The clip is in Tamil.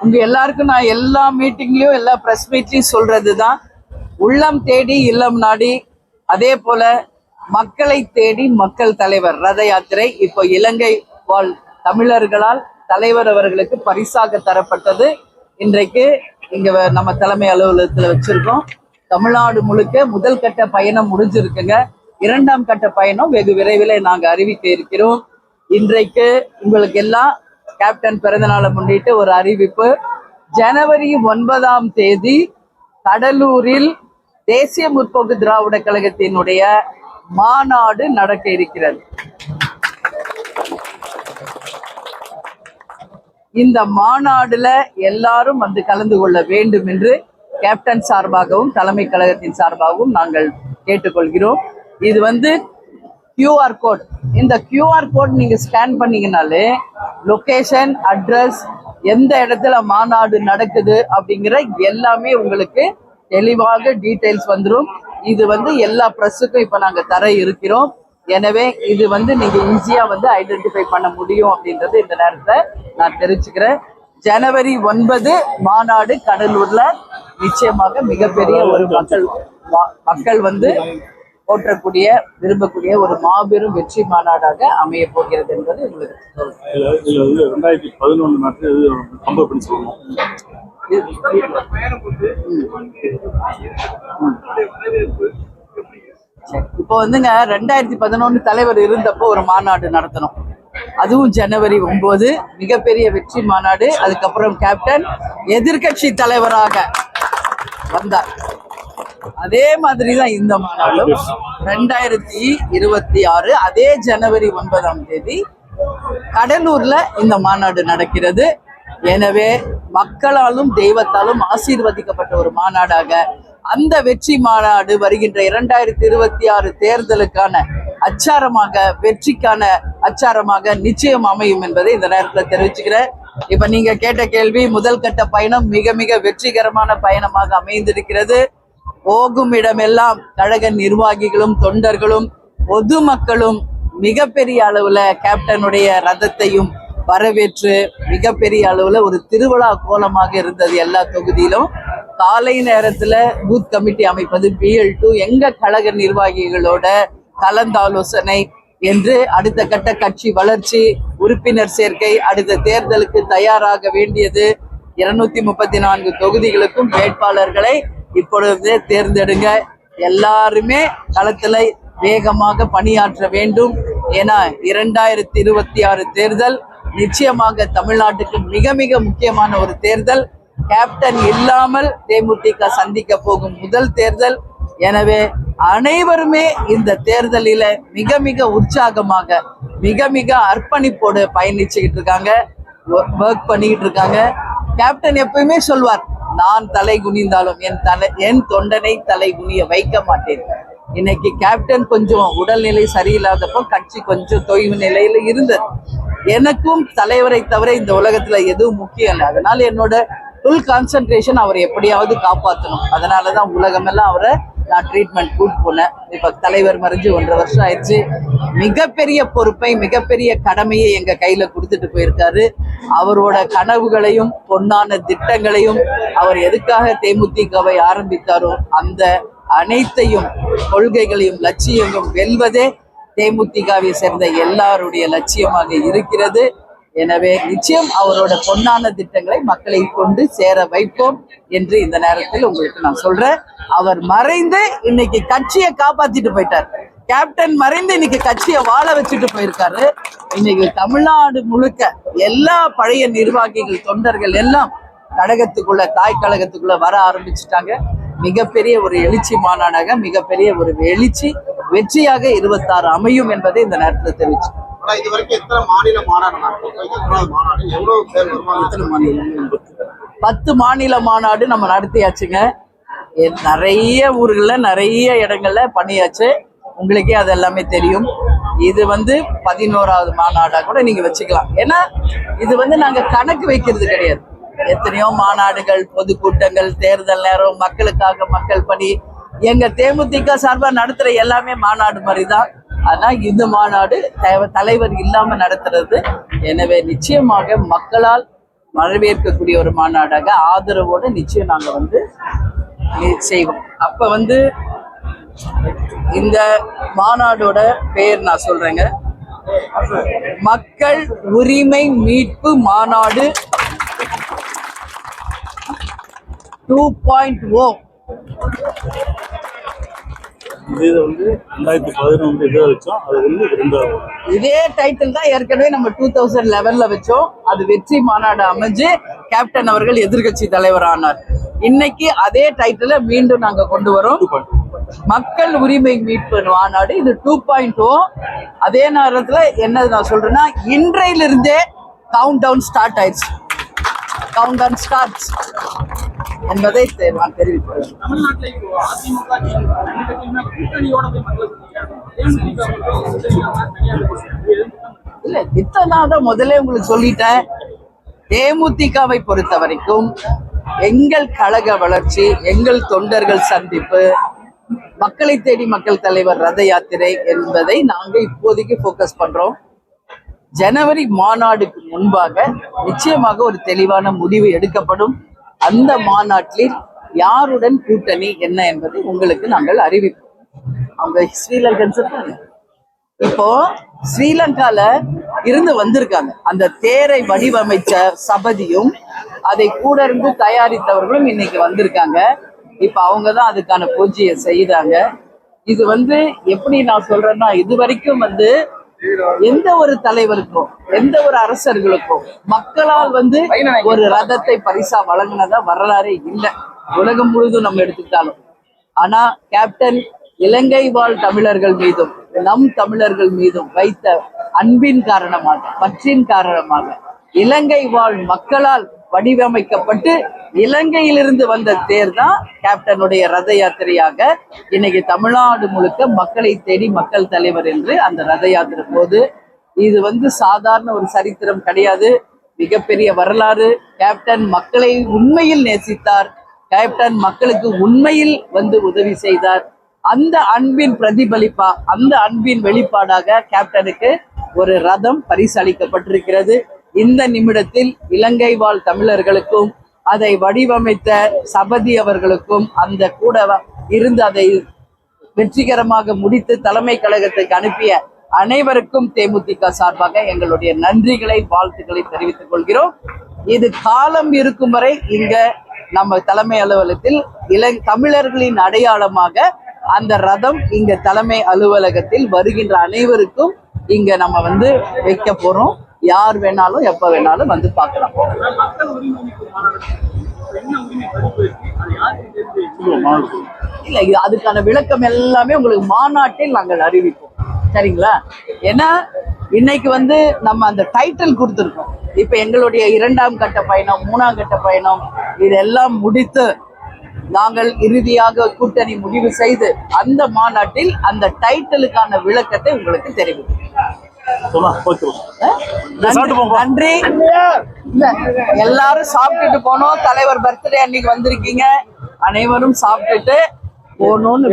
உங்க எல்லாருக்கும் நான் எல்லா மீட்டிங்லயும் எல்லா பிரஸ் மீட்லயும் சொல்றதுதான், உள்ளம் தேடி இல்லம் நாடி, அதே போல மக்களை தேடி மக்கள் தலைவர் ரத யாத்திரை இப்போ இலங்கை வாழ் தமிழர்களால் தலைவர் அவர்களுக்கு பரிசாக தரப்பட்டது. இன்றைக்கு இங்க நம்ம தலைமை அலுவலகத்துல வச்சிருக்கோம். தமிழ்நாடு முழுக்க முதல் கட்ட பயணம் முடிஞ்சிருக்குங்க. இரண்டாம் கட்ட பயணம் வெகு விரைவில் நாங்க அறிவிக்க இருக்கிறோம். இன்றைக்கு உங்களுக்கு எல்லாம் கேப்டன் பிறந்தநாளை முன்னிட்டு ஒரு அறிவிப்பு. ஜனவரி 9 கடலூரில் தேசிய முற்போக்கு திராவிட கழகத்தினுடைய மாநாடு நடக்க இருக்கிறது. இந்த மாநாடுல எல்லாரும் வந்து கலந்து கொள்ள வேண்டும் என்று கேப்டன் சார்பாகவும் தலைமை கழகத்தின் சார்பாகவும் நாங்கள் கேட்டுக்கொள்கிறோம். இது வந்து QR கோட். இந்த QR கோட் நீங்க ஸ்கேன் பண்ணீங்கனாலே லொகேஷன், அட்ரஸ், எந்த இடத்துல மாநாடு நடக்குது அப்படிங்கிற எல்லாமே உங்களுக்கு தெளிவாக டீடைல்ஸ் வந்துடும். இது வந்து எல்லா பிரஸுக்கும் இப்ப நாங்க தர இருக்கிறோம். எனவே இது வந்து நீங்க ஈஸியா வந்து ஐடென்டிஃபை பண்ண முடியும் அப்படின்றது இந்த நேரத்துல நான் தெரிவிச்சுக்கிறேன். ஜனவரி 9 மாநாடு கடலூர்ல நிச்சயமாக மிகப்பெரிய ஒரு மக்கள் வந்து போற்றக்கூடிய விரும்பக்கூடிய ஒரு மாபெரும் வெற்றி மாநாடாக அமைய போகிறது என்பது உங்களுக்கு இப்போ வந்துங்க 2011 தலைவர் இருந்தப்போ ஒரு மாநாடு நடத்தணும். அதுவும் ஜனவரி 9 மிகப்பெரிய வெற்றி மாநாடு. அதுக்கப்புறம் கேப்டன் எதிர்கட்சி தலைவராக வந்தார். அதே மாதிரிதான் இந்த மாநாடும் 2026 அதே ஜனவரி 9 கடலூர்ல இந்த மாநாடு நடக்கிறது. எனவே மக்களாலும் தெய்வத்தாலும் ஆசீர்வதிக்கப்பட்ட ஒரு மாநாடாக அந்த வெற்றி மாநாடு வருகின்ற 2026 தேர்தலுக்கான அச்சாரமாக, வெற்றிக்கான அச்சாரமாக நிச்சயம் அமையும் என்பதை இந்த நேரத்தில் தெரிவிச்சுக்கிறேன். இப்ப நீங்க கேட்ட கேள்வி, முதல் கட்ட பயணம் மிக மிக வெற்றிகரமான பயணமாக அமைந்திருக்கிறது. போகும் இடமெல்லாம் கழக நிர்வாகிகளும் தொண்டர்களும் பொதுமக்களும் மிகப்பெரிய அளவுல கேப்டனுடைய ரதத்தையும் வரவேற்று மிகப்பெரிய அளவுல ஒரு திருவிழா கோலமாக இருந்தது. எல்லா தொகுதியிலும் காலை நேரத்துல பூத் கமிட்டி அமைப்பது, BL2 எங்க கழக நிர்வாகிகளோட கலந்தாலோசனை என்று அடுத்த கட்ட கட்சி வளர்ச்சி, உறுப்பினர் சேர்க்கை, அடுத்த தேர்தலுக்கு தயாராக வேண்டியது. 234 தொகுதிகளுக்கும் வேட்பாளர்களை இப்பொழுது தேர்ந்தெடுங்க. எல்லாருமே களத்துல வேகமாக பணியாற்ற வேண்டும். ஏன்னா 2026 தேர்தல் நிச்சயமாக தமிழ்நாட்டுக்கு மிக மிக முக்கியமான ஒரு தேர்தல். கேப்டன் இல்லாமல் தேமுதிக சந்திக்க போகும் முதல் தேர்தல். எனவே அனைவருமே இந்த தேர்தலில மிக மிக உற்சாகமாக, மிக மிக அர்ப்பணிப்போடு பயணிச்சுக்கிட்டு இருக்காங்க, ஒர்க் பண்ணிக்கிட்டு இருக்காங்க. கேப்டன் எப்பயுமே சொல்வார், நான் தலை குனிந்தாலும் என் தொண்டனை தலை குனிய வைக்க மாட்டேன். இன்னைக்கு கேப்டன் கொஞ்சம் உடல்நிலை சரியில்லாதப்போ கட்சி கொஞ்சம் தொய்வு நிலையில இருந்தது. எனக்கும் தலைவரை தவிர இந்த உலகத்துல எதுவும் முக்கியம் இல்லை. அதனால என்னோட ஃபுல் கான்சென்ட்ரேஷன் அவரை எப்படியாவது காப்பாற்றணும். அதனாலதான் உலகமெல்லாம் அவரை நான் ட்ரீட்மெண்ட் கூட்டு போனேன். இப்ப தலைவர் மறைஞ்சு 1.5 வருஷம் ஆயிடுச்சு. மிகப்பெரிய பொறுப்பை, மிகப்பெரிய கடமையை எங்க கையில கொடுத்துட்டு போயிருக்காரு. அவரோட கனவுகளையும் பொன்னான திட்டங்களையும், அவர் எதுக்காக தேமுதிகவை ஆரம்பித்தாரோ அந்த அனைத்தையும், கொள்கைகளையும் லட்சியங்களும் வெல்வதே தேமுதிகவை சேர்ந்த எல்லாருடைய லட்சியமாக இருக்கிறது. எனவே நிச்சயம் அவரோட பொன்னான திட்டங்களை மக்களை கொண்டு சேர வைப்போம் என்று இந்த நேரத்தில் உங்களுக்கு நான் சொல்றேன். அவர் மறைந்து இன்னைக்கு கட்சியை காப்பாத்திட்டு போயிட்டார். கேப்டன் மறைந்து இன்னைக்கு கட்சியை வாழ வச்சுட்டு போயிருக்காரு. இன்னைக்கு தமிழ்நாடு முழுக்க எல்லா பழைய நிர்வாகிகள், தொண்டர்கள் எல்லாம் கழகத்துக்குள்ள, தாய் கழகத்துக்குள்ள வர ஆரம்பிச்சுட்டாங்க. மிகப்பெரிய ஒரு எழுச்சி மாநாடாக, மிகப்பெரிய ஒரு எழுச்சி வெற்றியாக 26 அமையும் என்பதை இந்த நேரத்தில் தெரிவிச்சு. 10 மாநில மாநாடு நம்ம நடத்தியாச்சுங்க. நிறைய ஊர்கள்ல, நிறைய இடங்கள்ல பண்ணியாச்சு. உங்களுக்கே அது எல்லாமே தெரியும். இது வந்து 11வது மாநாடா கூட நீங்க வச்சுக்கலாம். ஏன்னா இது வந்து நாங்க கணக்கு வைக்கிறது கிடையாது. எத்தனையோ மாநாடுகள், பொதுக்கூட்டங்கள், தேர்தல் நேரம், மக்களுக்காக மக்கள் பணி, எங்க தேமுதிக சார்பா நடத்துற எல்லாமே மாநாடு மாதிரிதான். ஆனா இந்த மாநாடு தலைவர் இல்லாம நடத்துறது. எனவே நிச்சயமாக மக்களால் வரவேற்கக்கூடிய ஒரு மாநாடாக ஆதரவோட நிச்சயம் நாங்க வந்து செய்வோம். அப்ப வந்து இந்த மாநாடோட பேர் நான் சொல்றேங்க, மக்கள் உரிமை மீட்பு மாநாடு 2.0. இது வந்து 2011 இதை வச்சோம். அது வந்து ரெண்டாவது இதே டைட்டில் தான் ஏற்கனவே நம்ம 2011ல வச்சோம். அது வெற்றி மாநாடு அமைஞ்சு கேப்டன் அவர்கள் எதிர்கட்சி தலைவர் ஆனார். இன்னைக்கு அதே டைட்டில மீண்டும் நாங்க கொண்டு வரோம், மக்கள் உரிமை மீட்பு மாநாடு. இது 2.0. அதே நேரத்துல என்ன நான் சொல்றேன்னா, இன்றையிலிருந்தே கவுண்ட் டவுன் ஸ்டார்ட் ஆயிடுச்சு. கவுண்ட் டவுன் ஸ்டார்ட்ஸ் என்பதை நான் தெரிவிக்கிறேன். இல்ல, இத்தனை முதல்ல உங்களுக்கு சொல்லிட்டேன். தேமுதிகவை பொறுத்த வரைக்கும் எங்கள் கழக வளர்ச்சி, எங்கள் தொண்டர்கள் சந்திப்பு, மக்களை தேடி மக்கள் தலைவர் ரத யாத்திரை என்பதை நாங்க இப்போதைக்கு போக்கஸ் பண்றோம். ஜனவரி மாநாடுக்கு முன்பாக நிச்சயமாக ஒரு தெளிவான முடிவு எடுக்கப்படும். அந்த மாநாட்டில் யாருடன் கூட்டணி என்ன என்பதை உங்களுக்கு நாங்கள் அறிவிப்போம். அவங்க ஸ்ரீலங்கன் இப்போ ஸ்ரீலங்கால இருந்து வந்திருக்காங்க. அந்த தேரை வடிவமைச்ச சபதியும் அதை கூட இருந்து தயாரித்தவர்களும் இன்னைக்கு வந்திருக்காங்க. இப்ப அவங்கதான் அதுக்கான பூஜையை செய்தாங்க. இது வந்து எப்படி நான் சொல்றேன்னா, இது வரைக்கும் வந்து எந்த ஒரு தலைவருக்கும் எந்த ஒரு அரசர்களுக்கும் மக்களால் வந்து ஒரு ரதத்தை பரிசா வழங்கினதா வரலாறே இல்லை, உலகம் முழுதும் நம்ம எடுத்துக்கிட்டாலும். ஆனா கேப்டன் இலங்கை வாழ் தமிழர்கள் மீதும் நம் தமிழர்கள் மீதும் வைத்த அன்பின் காரணமாக, பற்றின் காரணமாக, இலங்கை வாழ் மக்களால் வடிவமைக்கப்பட்டு இலங்கையிலிருந்து வந்த தேர் தான் கேப்டனுடைய ரத யாத்திரையாக இன்னைக்கு தமிழ்நாடு முழுக்க மக்களை தேடி மக்கள் தலைவர் என்று அந்த ரத யாத்திரை போது. இது வந்து சாதாரண ஒரு சரித்திரம் கிடையாது, மிகப்பெரிய வரலாறு. கேப்டன் மக்களை உண்மையில் நேசித்தார், கேப்டன் மக்களுக்கு உண்மையில் வந்து உதவி செய்தார். அந்த அன்பின் பிரதிபலிப்பா, அந்த அன்பின் வெளிப்பாடாக கேப்டனுக்கு ஒரு ரதம் பரிசளிக்கப்பட்டிருக்கிறது. இந்த நிமிடத்தில் இலங்கை வாழ் தமிழர்களுக்கும் அதை வடிவமைத்த சபதி அவர்களுக்கும் அந்த கூட இருந்து அதை வெற்றிகரமாக முடித்து தலைமை கழகத்துக்கு அனுப்பிய அனைவருக்கும் தேமுதிக சார்பாக எங்களுடைய நன்றிகளை, வாழ்த்துக்களை தெரிவித்துக் கொள்கிறோம். இது காலம் இருக்கும் வரை இங்க நம்ம தலைமை அலுவலகத்தில் தமிழர்களின் அடையாளமாக அந்த ரதம் இங்க தலைமை அலுவலகத்தில் வருகின்ற அனைவருக்கும் இங்க நம்ம வந்து வைக்க போறோம். யார் வேணாலும் எப்ப வேணாலும் வந்து பார்க்கலாம். இல்ல, அதுக்கான விளக்கம் எல்லாமே உங்களுக்கு மாநாட்டில் நாங்கள் அறிவிப்போம், சரிங்களா? ஏன்னா இன்னைக்கு வந்து நம்ம அந்த டைட்டில் கொடுத்துருக்கோம். இப்ப எங்களுடைய 2ஆம் கட்ட பயணம், 3ஆம் கட்ட பயணம் இதெல்லாம் முடித்து நாங்கள் இறுதியாக கூட்டணி முடிவு செய்து அந்த மாநாட்டில் அந்த டைட்டிலுக்கான விளக்கத்தை உங்களுக்கு தெரிவிப்போம். நன்றி. எல்லாரும் சாப்பிட்டுட்டு போனோம். தலைவர் பர்த்டே அன்னைக்கு வந்திருக்கீங்க, அனைவரும் சாப்பிட்டுட்டு போகணும்னு